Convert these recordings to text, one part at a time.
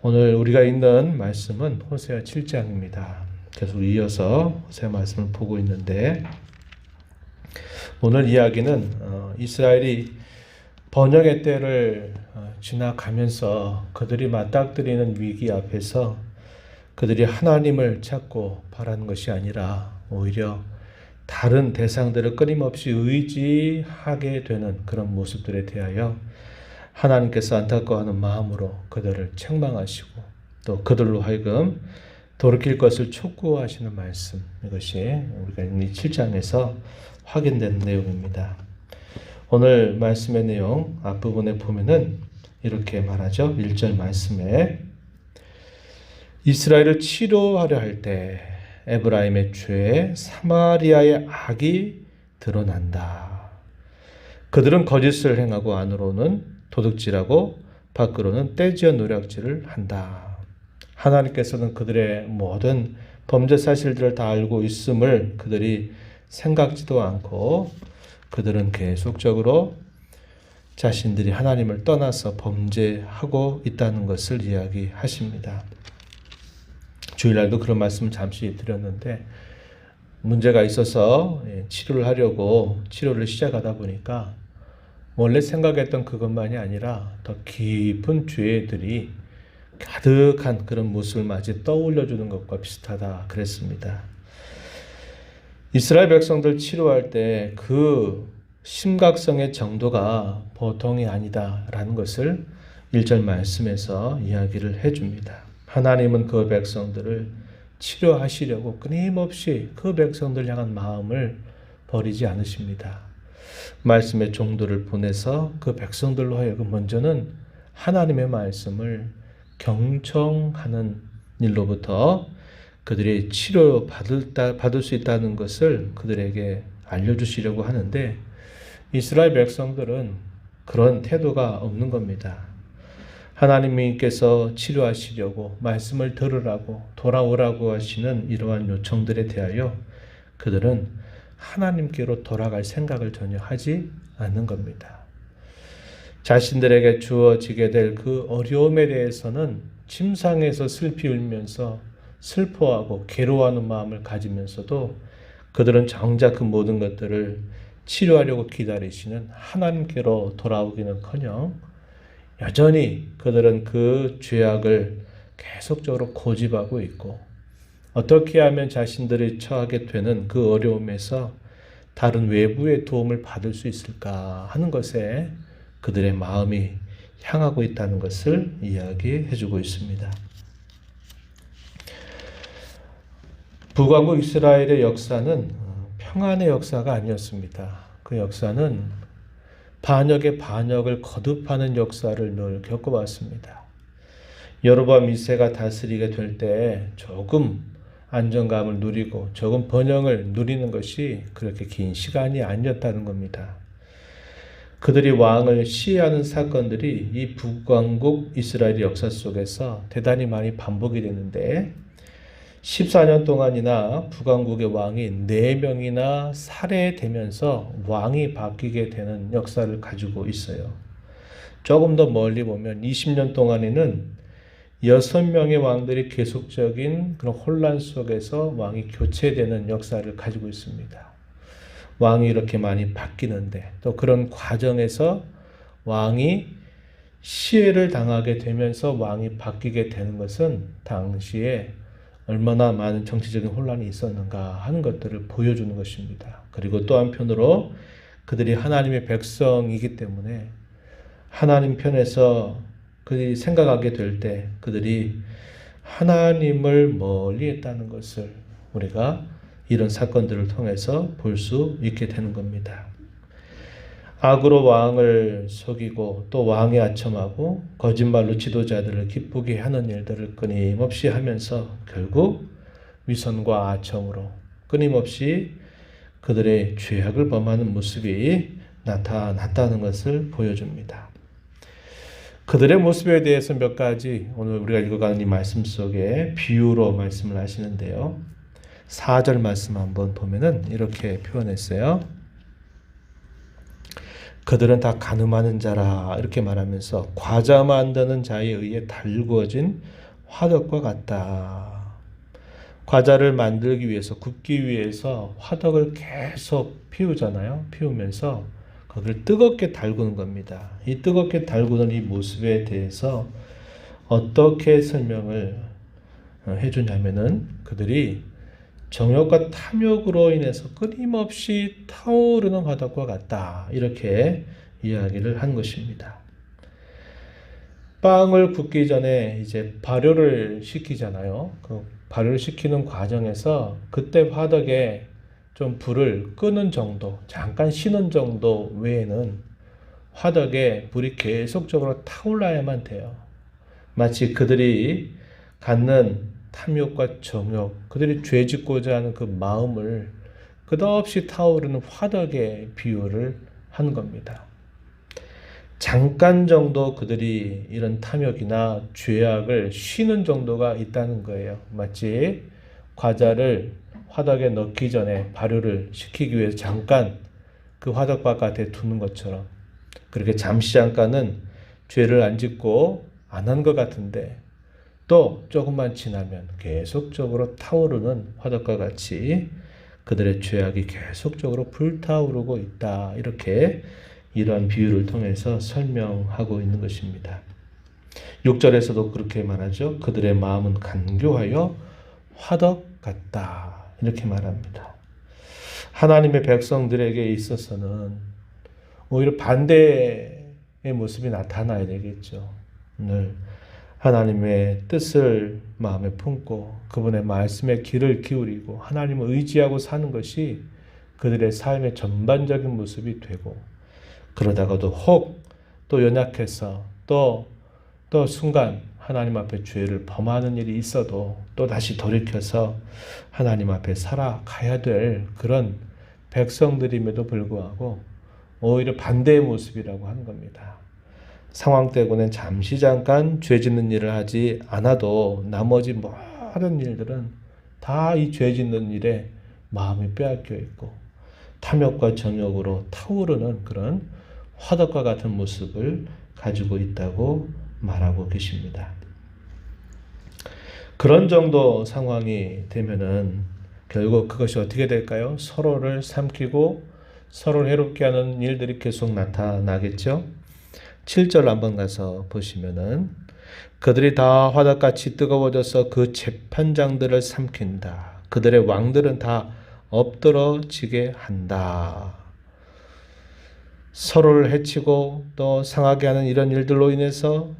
오늘 우리가 읽는 말씀은 호세아 7장입니다. 계속 이어서 호세아 말씀을 보고 있는데, 오늘 이야기는 이스라엘이 번영의 때를 지나가면서 그들이 맞닥뜨리는 위기 앞에서 그들이 하나님을 찾고 바라는 것이 아니라 오히려 다른 대상들을 끊임없이 의지하게 되는 그런 모습들에 대하여 하나님께서 안타까워하는 마음으로 그들을 책망하시고 또 그들로 하여금 돌이킬 것을 촉구하시는 말씀, 이것이 우리가 이 7장에서 확인되는 내용입니다. 오늘 말씀의 내용 앞부분에 보면은 이렇게 말하죠. 1절 말씀에 이스라엘을 치료하려 할 때 에브라임의 죄, 사마리아의 악이 드러난다. 그들은 거짓을 행하고 안으로는 도둑질하고 밖으로는 떼지어 노략질을 한다. 하나님께서는 그들의 모든 범죄 사실들을 다 알고 있음을 그들이 생각지도 않고 그들은 계속적으로 자신들이 하나님을 떠나서 범죄하고 있다는 것을 이야기하십니다. 주일날도 그런 말씀을 잠시 드렸는데, 문제가 있어서 치료를 하려고 치료를 시작하다 보니까 원래 생각했던 그것만이 아니라 더 깊은 죄들이 가득한 그런 모습을 마치 떠올려주는 것과 비슷하다 그랬습니다. 이스라엘 백성들 치료할 때 그 심각성의 정도가 보통이 아니다라는 것을 1절 말씀에서 이야기를 해줍니다. 하나님은 그 백성들을 치료하시려고 끊임없이 그 백성들 향한 마음을 버리지 않으십니다. 말씀의 종들을 보내서 그 백성들로 하여금 먼저는 하나님의 말씀을 경청하는 일로부터 그들이 치료받을 수 있다는 것을 그들에게 알려주시려고 하는데, 이스라엘 백성들은 그런 태도가 없는 겁니다. 하나님께서 치료하시려고 말씀을 들으라고 돌아오라고 하시는 이러한 요청들에 대하여 그들은 하나님께로 돌아갈 생각을 전혀 하지 않는 겁니다. 자신들에게 주어지게 될 그 어려움에 대해서는 침상에서 슬피 울면서 슬퍼하고 괴로워하는 마음을 가지면서도 그들은 정작 그 모든 것들을 치료하려고 기다리시는 하나님께로 돌아오기는커녕 여전히 그들은 그 죄악을 계속적으로 고집하고 있고, 어떻게 하면 자신들이 처하게 되는 그 어려움에서 다른 외부의 도움을 받을 수 있을까 하는 것에 그들의 마음이 향하고 있다는 것을 이야기해 주고 있습니다. 북왕국 이스라엘의 역사는 평안의 역사가 아니었습니다. 그 역사는 반역의 반역을 거듭하는 역사를 늘 겪어왔습니다. 여로보암 2세가 다스리게 될 때 조금 안정감을 누리고 조금 번영을 누리는 것이 그렇게 긴 시간이 아니었다는 겁니다. 그들이 왕을 시해하는 사건들이 이 북왕국 이스라엘의 역사 속에서 대단히 많이 반복이 되는데, 14년 동안이나 북왕국의 왕이 4명이나 살해되면서 왕이 바뀌게 되는 역사를 가지고 있어요. 조금 더 멀리 보면 20년 동안에는 6명의 왕들이 계속적인 그런 혼란 속에서 왕이 교체되는 역사를 가지고 있습니다. 왕이 이렇게 많이 바뀌는데, 또 그런 과정에서 왕이 시해를 당하게 되면서 왕이 바뀌게 되는 것은 당시에 얼마나 많은 정치적인 혼란이 있었는가 하는 것들을 보여주는 것입니다. 그리고 또 한편으로 그들이 하나님의 백성이기 때문에 하나님 편에서 그들이 생각하게 될 때 그들이 하나님을 멀리했다는 것을 우리가 이런 사건들을 통해서 볼 수 있게 되는 겁니다. 악으로 왕을 속이고 또 왕에 아첨하고 거짓말로 지도자들을 기쁘게 하는 일들을 끊임없이 하면서 결국 위선과 아첨으로 끊임없이 그들의 죄악을 범하는 모습이 나타났다는 것을 보여줍니다. 그들의 모습에 대해서 몇 가지 오늘 우리가 읽어가는 이 말씀 속에 비유로 말씀을 하시는데요. 4절 말씀 한번 보면은 이렇게 표현했어요. 그들은 다 가늠하는 자라 이렇게 말하면서 과자 만드는 자에 의해 달구어진 화덕과 같다. 과자를 만들기 위해서 굽기 위해서 화덕을 계속 피우잖아요. 피우면서 거기를 뜨겁게 달구는 겁니다. 이 뜨겁게 달구는 이 모습에 대해서 어떻게 설명을 해주냐면은 그들이 정욕과 탐욕으로 인해서 끊임없이 타오르는 화덕과 같다. 이렇게 이야기를 한 것입니다. 빵을 굽기 전에 이제 발효를 시키잖아요. 그 발효를 시키는 과정에서 그때 화덕에 좀 불을 끄는 정도, 잠깐 쉬는 정도 외에는 화덕에 불이 계속적으로 타올라야만 돼요. 마치 그들이 갖는 탐욕과 정욕, 그들이 죄짓고자 하는 그 마음을 끝없이 타오르는 화덕에 비유를 한 겁니다. 잠깐 정도 그들이 이런 탐욕이나 죄악을 쉬는 정도가 있다는 거예요. 마치 과자를 화덕에 넣기 전에 발효를 시키기 위해서 잠깐 그 화덕 바깥에 두는 것처럼 그렇게 잠시 잠깐은 죄를 안 짓고 안 한 것 같은데 또 조금만 지나면 계속적으로 타오르는 화덕과 같이 그들의 죄악이 계속적으로 불타오르고 있다. 이렇게 이러한 비유를 통해서 설명하고 있는 것입니다. 6절에서도 그렇게 말하죠. 그들의 마음은 간교하여 화덕 같다. 이렇게 말합니다. 하나님의 백성들에게 있어서는 오히려 반대의 모습이 나타나야 되겠죠. 늘 하나님의 뜻을 마음에 품고 그분의 말씀에 귀를 기울이고 하나님을 의지하고 사는 것이 그들의 삶의 전반적인 모습이 되고 그러다가도 혹 또 연약해서 또 순간 하나님 앞에 죄를 범하는 일이 있어도 또 다시 돌이켜서 하나님 앞에 살아가야 될 그런 백성들임에도 불구하고 오히려 반대의 모습이라고 하는 겁니다. 상황 때문에 잠시 잠깐 죄 짓는 일을 하지 않아도 나머지 모든 일들은 다 이 죄 짓는 일에 마음이 빼앗겨 있고 탐욕과 정욕으로 타오르는 그런 화덕과 같은 모습을 가지고 있다고 말하고 계십니다. 그런 정도 상황이 되면은 결국 그것이 어떻게 될까요? 서로를 삼키고 서로를 해롭게 하는 일들이 계속 나타나겠죠? 7절 한번 가서 보시면은 그들이 다 화덕같이 뜨거워져서 그 재판장들을 삼킨다. 그들의 왕들은 다 엎드러지게 한다. 서로를 해치고 또 상하게 하는 이런 일들로 인해서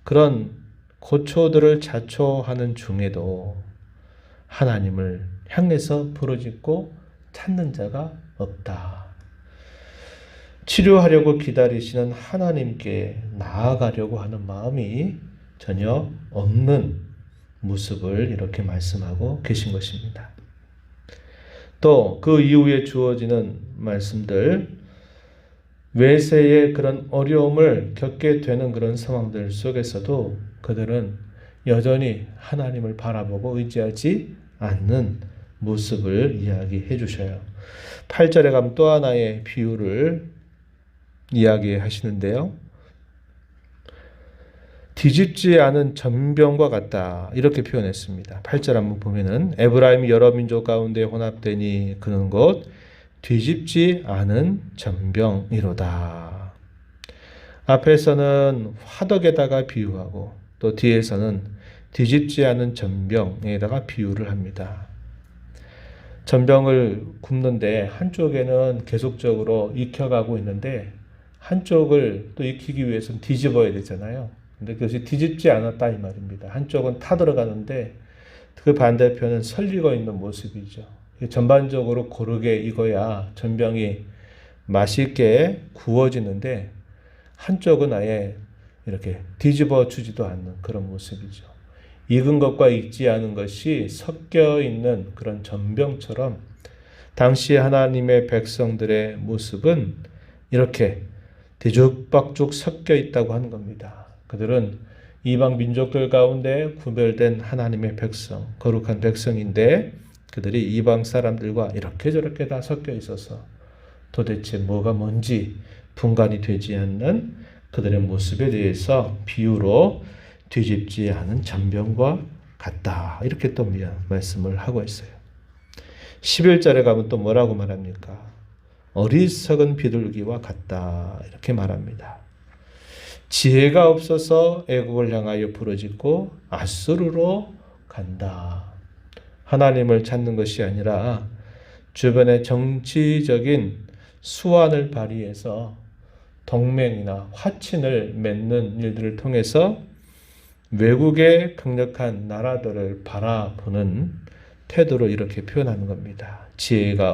그런 고초들을 자초하는 중에도 하나님을 향해서 부르짖고 찾는 자가 없다. 치료하려고 기다리시는 하나님께 나아가려고 하는 마음이 전혀 없는 모습을 이렇게 말씀하고 계신 것입니다. 또 그 이후에 주어지는 말씀들, 외세의 그런 어려움을 겪게 되는 그런 상황들 속에서도 그들은 여전히 하나님을 바라보고 의지하지 않는 모습을 이야기해 주셔요. 8절에 가면 또 하나의 비유를 이야기하시는데요. 뒤집지 않은 전병과 같다. 이렇게 표현했습니다. 8절 한번 보면은 에브라임이 여러 민족 가운데 혼합되니 그는 곧 뒤집지 않은 전병이로다. 앞에서는 화덕에다가 비유하고 또 뒤에서는 뒤집지 않은 전병에다가 비유를 합니다. 전병을 굽는데 한쪽에는 계속적으로 익혀가고 있는데 한쪽을 또 익히기 위해서는 뒤집어야 되잖아요. 근데 그것이 뒤집지 않았다 이 말입니다. 한쪽은 타들어가는데 그 반대편은 설리고 있는 모습이죠. 전반적으로 고르게 익어야 전병이 맛있게 구워지는데 한쪽은 아예 이렇게 뒤집어 주지도 않는 그런 모습이죠. 익은 것과 익지 않은 것이 섞여 있는 그런 전병처럼 당시 하나님의 백성들의 모습은 이렇게 뒤죽박죽 섞여 있다고 하는 겁니다. 그들은 이방 민족들 가운데 구별된 하나님의 백성, 거룩한 백성인데 그들이 이방 사람들과 이렇게 저렇게 다 섞여 있어서 도대체 뭐가 뭔지 분간이 되지 않는 그들의 모습에 대해서 비유로 뒤집지 않은 전병과 같다. 이렇게 또 말씀을 하고 있어요. 11절에 가면 또 뭐라고 말합니까? 어리석은 비둘기와 같다. 이렇게 말합니다. 지혜가 없어서 애국을 향하여 부르짖고 아수르로 간다. 하나님을 찾는 것이 아니라 주변의 정치적인 수완을 발휘해서 동맹이나 화친을 맺는 일들을 통해서 외국의 강력한 나라들을 바라보는 태도로 이렇게 표현하는 겁니다. 지혜가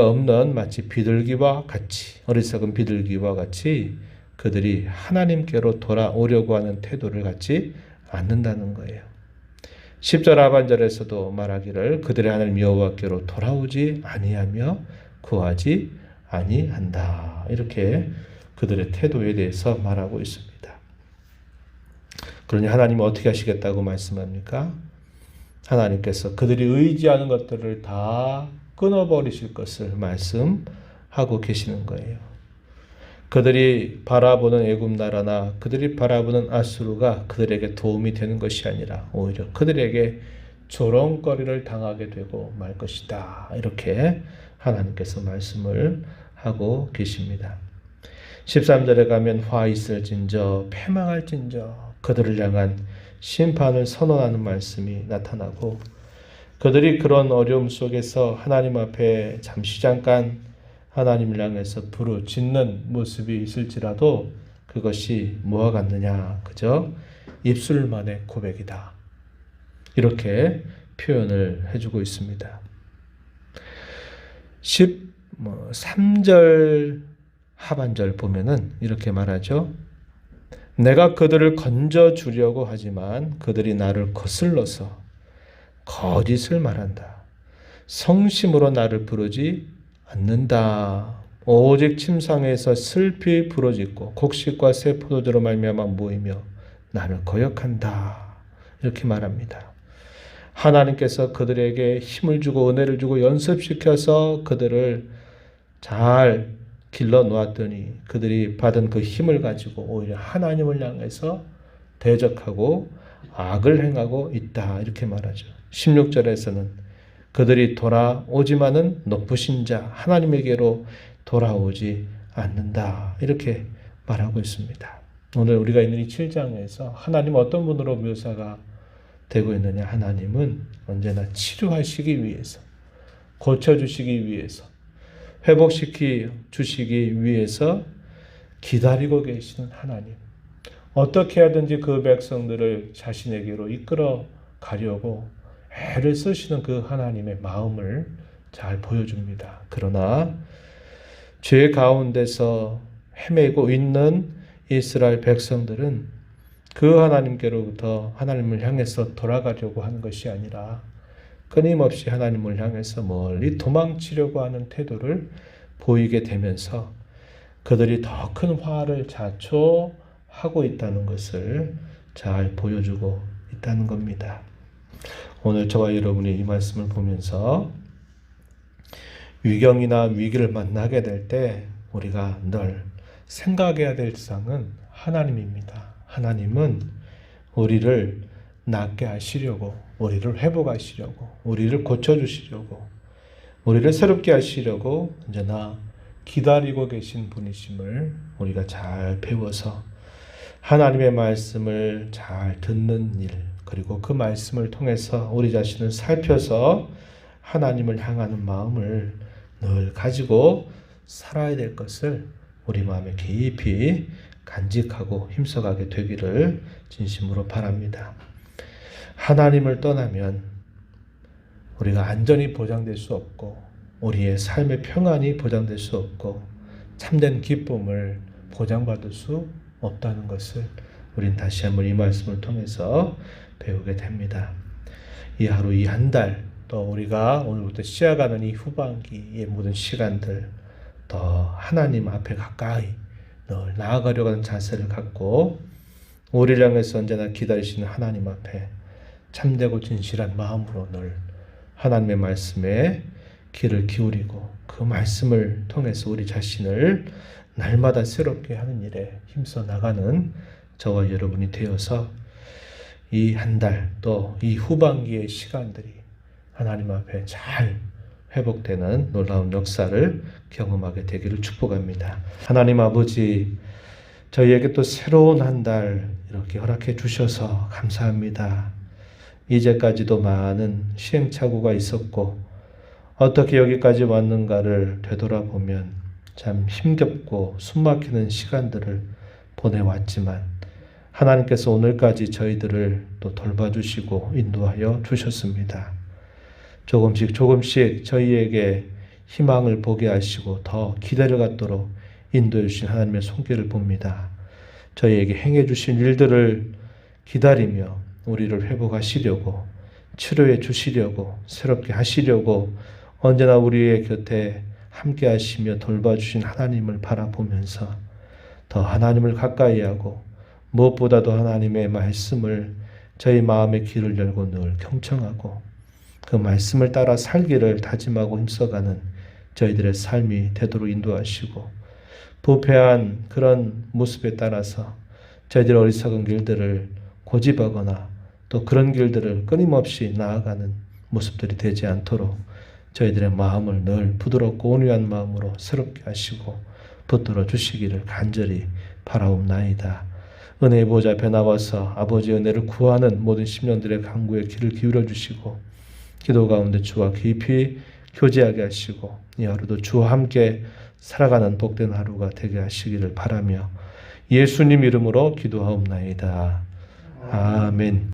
없는 마치 비둘기와 같이, 어리석은 비둘기와 같이 그들이 하나님께로 돌아오려고 하는 태도를 갖지 않는다는 거예요. 10절 하반절에서도 말하기를 그들의 하나님 여호와께로 돌아오지 아니하며 구하지 아니한다. 이렇게 그들의 태도에 대해서 말하고 있습니다. 그러니 하나님은 어떻게 하시겠다고 말씀합니까? 하나님께서 그들이 의지하는 것들을 다 끊어버리실 것을 말씀하고 계시는 거예요. 그들이 바라보는 애굽 나라나 그들이 바라보는 아수르가 그들에게 도움이 되는 것이 아니라 오히려 그들에게 조롱거리를 당하게 되고 말 것이다. 이렇게 하나님께서 말씀을 하고 계십니다. 13절에 가면 화 있을진저 패망할진저 그들을 향한 심판을 선언하는 말씀이 나타나고 그들이 그런 어려움 속에서 하나님 앞에 잠깐 하나님을 향해서 부르짖는 모습이 있을지라도 그것이 뭐와 같느냐? 그저 입술만의 고백이다. 이렇게 표현을 해주고 있습니다. 13절 하반절 보면은 이렇게 말하죠. 내가 그들을 건져주려고 하지만 그들이 나를 거슬러서 거짓을 말한다. 성심으로 나를 부르지 않는다. 오직 침상에서 슬피 부르짖고 곡식과 새 포도주로 말미암아 모이며 나를 거역한다. 이렇게 말합니다. 하나님께서 그들에게 힘을 주고 은혜를 주고 연습시켜서 그들을 잘 길러 놓았더니 그들이 받은 그 힘을 가지고 오히려 하나님을 향해서 대적하고 악을 행하고 있다. 이렇게 말하죠. 16절에서는 그들이 돌아오지만은 높으신 자 하나님에게로 돌아오지 않는다. 이렇게 말하고 있습니다. 오늘 우리가 있는 이 7장에서 하나님 어떤 분으로 묘사가 되고 있느냐. 하나님은 언제나 치료하시기 위해서, 고쳐주시기 위해서, 회복시키 주시기 위해서 기다리고 계시는 하나님. 어떻게 하든지 그 백성들을 자신에게로 이끌어 가려고 애를 쓰시는 그 하나님의 마음을 잘 보여줍니다. 그러나 죄 가운데서 헤매고 있는 이스라엘 백성들은 그 하나님께로부터 하나님을 향해서 돌아가려고 하는 것이 아니라 끊임없이 하나님을 향해서 멀리 도망치려고 하는 태도를 보이게 되면서 그들이 더 큰 화를 자초하고 있다는 것을 잘 보여주고 있다는 겁니다. 오늘 저와 여러분이 이 말씀을 보면서 위경이나 위기를 만나게 될 때 우리가 늘 생각해야 될 대상은 하나님입니다. 하나님은 우리를 낫게 하시려고, 우리를 회복하시려고, 우리를 고쳐주시려고, 우리를 새롭게 하시려고 언제나 기다리고 계신 분이심을 우리가 잘 배워서 하나님의 말씀을 잘 듣는 일, 그리고 그 말씀을 통해서 우리 자신을 살펴서 하나님을 향하는 마음을 늘 가지고 살아야 될 것을 우리 마음에 깊이 간직하고 힘써가게 되기를 진심으로 바랍니다. 하나님을 떠나면 우리가 안전이 보장될 수 없고 우리의 삶의 평안이 보장될 수 없고 참된 기쁨을 보장받을 수 없다는 것을 우린 다시 한번 이 말씀을 통해서 배우게 됩니다. 이 하루, 이 한 달, 또 우리가 오늘부터 시작하는 이 후반기의 모든 시간들 더 하나님 앞에 가까이 늘 나아가려고 하는 자세를 갖고 우리를 향해서 언제나 기다리시는 하나님 앞에 참되고 진실한 마음으로 늘 하나님의 말씀에 귀를 기울이고 그 말씀을 통해서 우리 자신을 날마다 새롭게 하는 일에 힘써 나가는 저와 여러분이 되어서 이 한 달 또 이 후반기의 시간들이 하나님 앞에 잘 회복되는 놀라운 역사를 경험하게 되기를 축복합니다. 하나님 아버지, 저희에게 또 새로운 한 달 이렇게 허락해 주셔서 감사합니다. 이제까지도 많은 시행착오가 있었고 어떻게 여기까지 왔는가를 되돌아보면 참 힘겹고 숨막히는 시간들을 보내왔지만 하나님께서 오늘까지 저희들을 또 돌봐주시고 인도하여 주셨습니다. 조금씩 저희에게 희망을 보게 하시고 더 기다려갔도록 인도해 주신 하나님의 손길을 봅니다. 저희에게 행해 주신 일들을 기다리며 우리를 회복하시려고 치료해 주시려고 새롭게 하시려고 언제나 우리의 곁에 함께 하시며 돌봐주신 하나님을 바라보면서 더 하나님을 가까이 하고 무엇보다도 하나님의 말씀을 저희 마음의 귀를 열고 늘 경청하고 그 말씀을 따라 살기를 다짐하고 힘써가는 저희들의 삶이 되도록 인도하시고 부패한 그런 모습에 따라서 저희들의 어리석은 길들을 고집하거나 또 그런 길들을 끊임없이 나아가는 모습들이 되지 않도록 저희들의 마음을 늘 부드럽고 온유한 마음으로 새롭게 하시고 붙들어 주시기를 간절히 바라옵나이다. 은혜의 보좌 앞에 나와서 아버지의 은혜를 구하는 모든 심령들의 간구에 귀를 기울여 주시고 기도 가운데 주와 깊이 교제하게 하시고 이 하루도 주와 함께 살아가는 복된 하루가 되게 하시기를 바라며 예수님 이름으로 기도하옵나이다. 아멘.